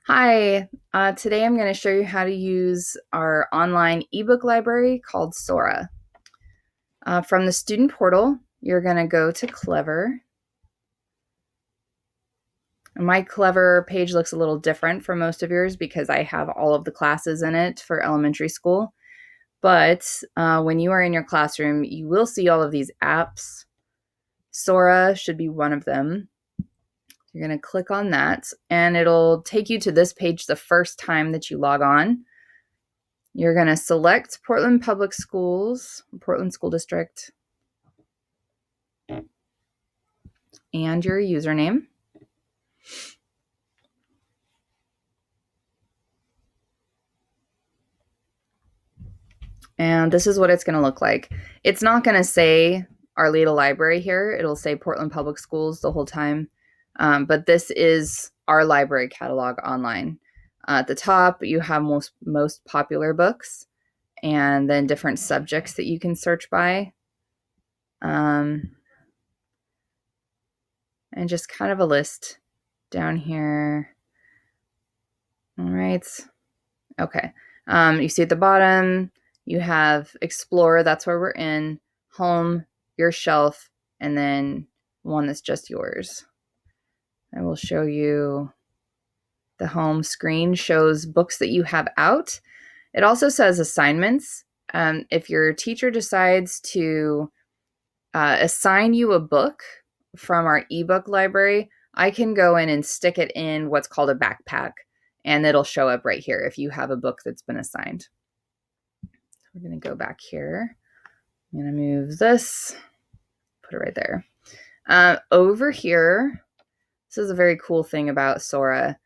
Hi, today I'm going to show you how to use our online ebook library called SORA. From the student portal, you're going to go to Clever. My Clever page looks a little different from most of yours because I have all of the classes in it for elementary school. But when you are in your classroom, you will see all of these apps. SORA should be one of them. You're going to click on that, and it'll take you to this page the first time that you log on. You're going to select Portland Public Schools, Portland School District, and your username. And this is what it's going to look like. It's not going to say Arleta Library here. It'll say Portland Public Schools the whole time. But this is our library catalog online. At the top, you have most popular books and then different subjects that you can search by. And just kind of a list down here. All right. Okay. You see at the bottom, you have Explore, that's where we're in, Home, your shelf, and then one that's just yours. I will show you the home screen, shows books that you have out. It also says assignments. If your teacher decides to assign you a book from our ebook library, I can go in and stick it in what's called a backpack, and it'll show up right here if you have a book that's been assigned. So we're going to go back here. I'm going to move this, put it right there. Over here, this is a very cool thing about SORA.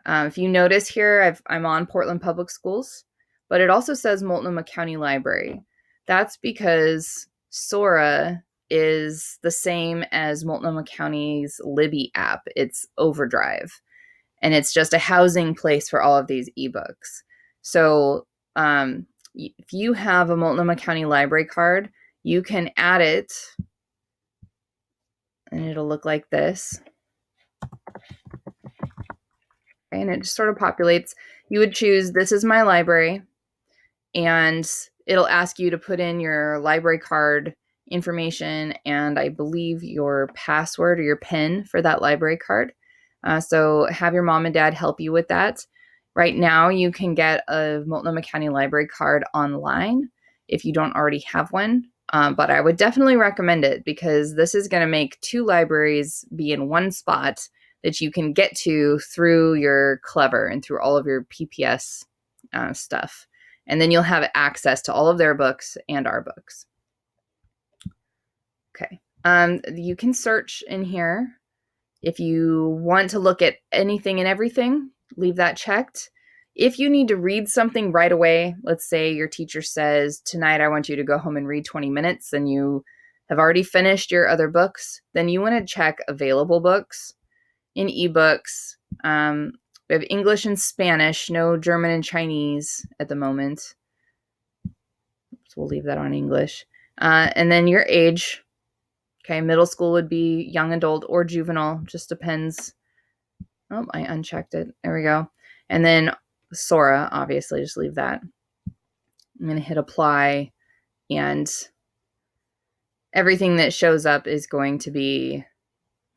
If you notice here, I'm on Portland Public Schools, but it also says Multnomah County Library. That's because SORA is the same as Multnomah County's Libby app. It's Overdrive, and it's just a housing place for all of these ebooks. So if you have a Multnomah County Library card, you can add it, and it'll look like this. And it just sort of populates. You would choose, this is my library, and it'll ask you to put in your library card information and I believe your password or your PIN for that library card. So have your mom and dad help you with that. Right now, you can get a Multnomah County Library card online if you don't already have one. But I would definitely recommend it because this is going to make two libraries be in one spot that you can get to through your Clever and through all of your PPS stuff. And then you'll have access to all of their books and our books. Okay. You can search in here. If you want to look at anything and everything, leave that checked. If you need to read something right away, let's say your teacher says, tonight I want you to go home and read 20 minutes and you have already finished your other books, then you want to check available books in ebooks. We have English and Spanish, no German and Chinese at the moment. So we'll leave that on English. And then your age. Okay, middle school would be young adult or juvenile, just depends. Oh, I unchecked it. There we go. And then SORA, obviously, just leave that. I'm going to hit apply, and everything that shows up is going to be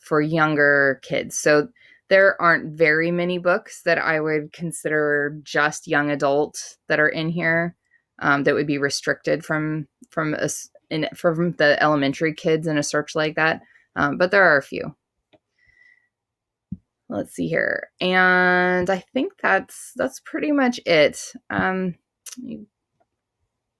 for younger kids. So there aren't very many books that I would consider just young adult that are in here that would be restricted from the elementary kids in a search like that. But there are a few. Let's see here. And I think that's pretty much it. If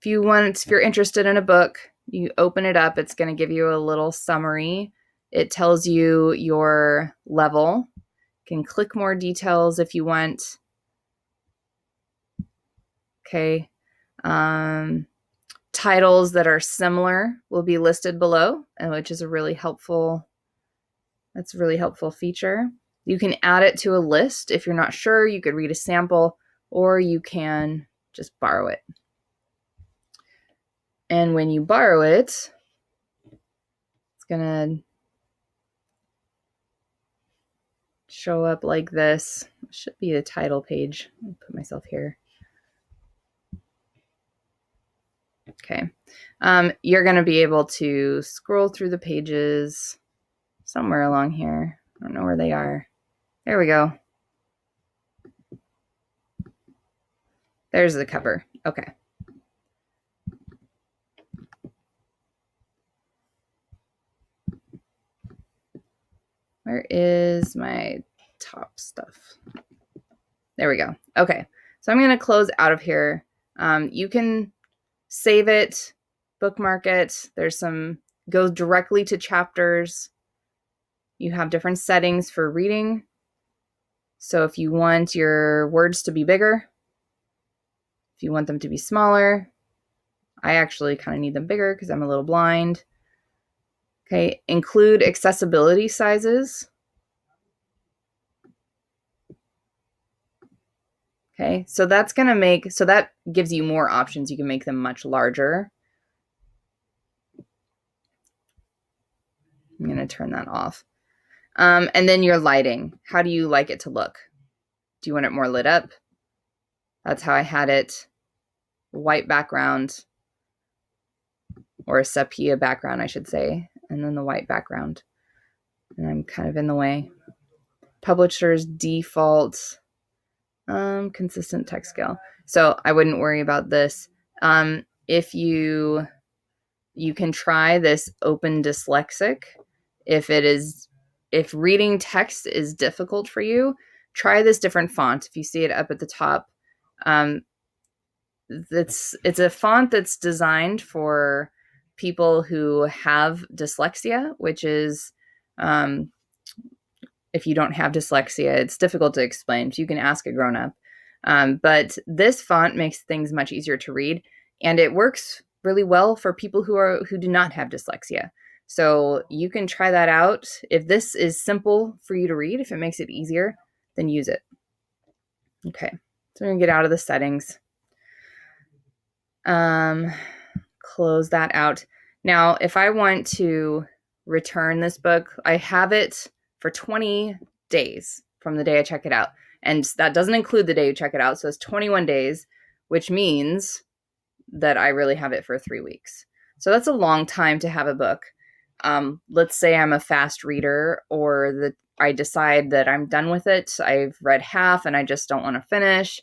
you're interested in a book, you open it up. It's going to give you a little summary. It tells you your level. You can click more details if you want. Okay. Titles that are similar will be listed below, which is a really helpful feature. You can add it to a list. If you're not sure, you could read a sample, or you can just borrow it. And when you borrow it, it's going to show up like this. It should be the title page. I'll put myself here. Okay. You're going to be able to scroll through the pages somewhere along here. I don't know where they are. There we go. There's the cover. Okay. Where is my top stuff? There we go. Okay. So I'm going to close out of here. You can save it, bookmark it. There's some, go directly to chapters. You have different settings for reading. So if you want your words to be bigger, if you want them to be smaller, I actually kind of need them bigger because I'm a little blind. Okay, include accessibility sizes. Okay, so that's going to make, so that gives you more options. You can make them much larger. I'm going to turn that off. And then your lighting. How do you like it to look? Do you want it more lit up? That's how I had it. White background, or a sepia background, I should say, and then the white background. And I'm kind of in the way. Publisher's default, consistent text scale. So I wouldn't worry about this. If you can try this Open Dyslexic. If reading text is difficult for you, try this different font. If you see it up at the top, it's a font that's designed for people who have dyslexia, which is, if you don't have dyslexia, it's difficult to explain. So you can ask a grown-up. But this font makes things much easier to read, and it works really well for people who do not have dyslexia. So you can try that out. If this is simple for you to read, if it makes it easier, then use it. Okay, so we're gonna get out of the settings. Close that out. Now, if I want to return this book, I have it for 20 days from the day I check it out. And that doesn't include the day you check it out. So it's 21 days, which means that I really have it for 3 weeks. So that's a long time to have a book. Let's say I'm a fast reader, or I decide that I'm done with it. I've read half and I just don't want to finish.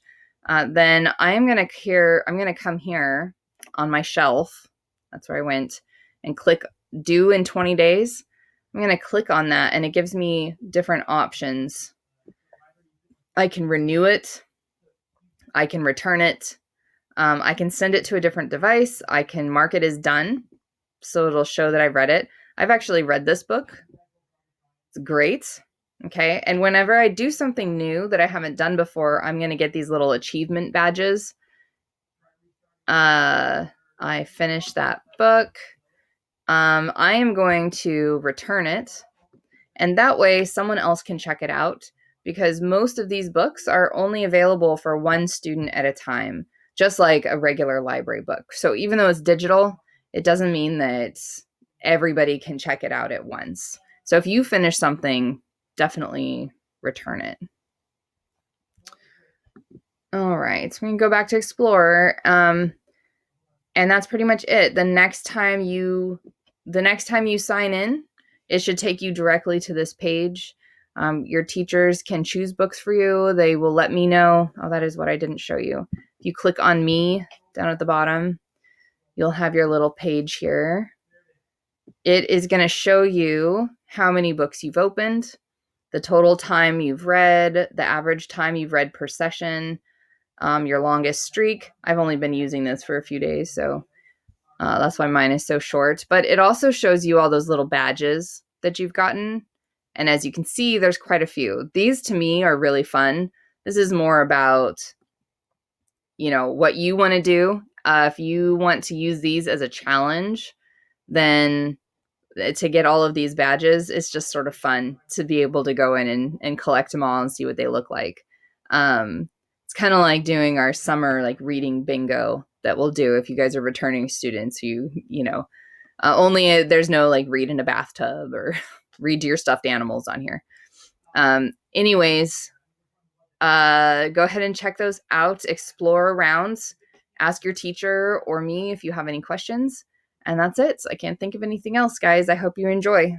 Then I'm going to come here on my shelf. That's where I went, and click due in 20 days. I'm going to click on that, and it gives me different options. I can renew it. I can return it. I can send it to a different device. I can mark it as done, so it'll show that I've read it. I've actually read this book. It's great. Okay. And whenever I do something new that I haven't done before, I'm going to get these little achievement badges. I finished that book. I am going to return it, and that way someone else can check it out, because most of these books are only available for one student at a time, just like a regular library book. So even though it's digital, it doesn't mean that everybody can check it out at once. So if you finish something, definitely return it. All right, so we can go back to Explorer. And that's pretty much it. The next time you sign in, it should take you directly to this page. Your teachers can choose books for you. They will let me know. Oh, that is what I didn't show you. If you click on me down at the bottom, you'll have your little page here. It is going to show you how many books you've opened, the total time you've read, the average time you've read per session, your longest streak. I've only been using this for a few days, so that's why mine is so short. But it also shows you all those little badges that you've gotten. And as you can see, there's quite a few. These to me are really fun. This is more about, what you want to do. If you want to use these as a challenge, then to get all of these badges, it's just sort of fun to be able to go in and collect them all and see what they look like. It's kind of like doing our summer reading bingo that we'll do if you guys are returning students. Only there's no read in a bathtub or read to your stuffed animals on here. Anyways, go ahead and check those out, explore around, ask your teacher or me if you have any questions. And that's it. I can't think of anything else, guys. I hope you enjoy.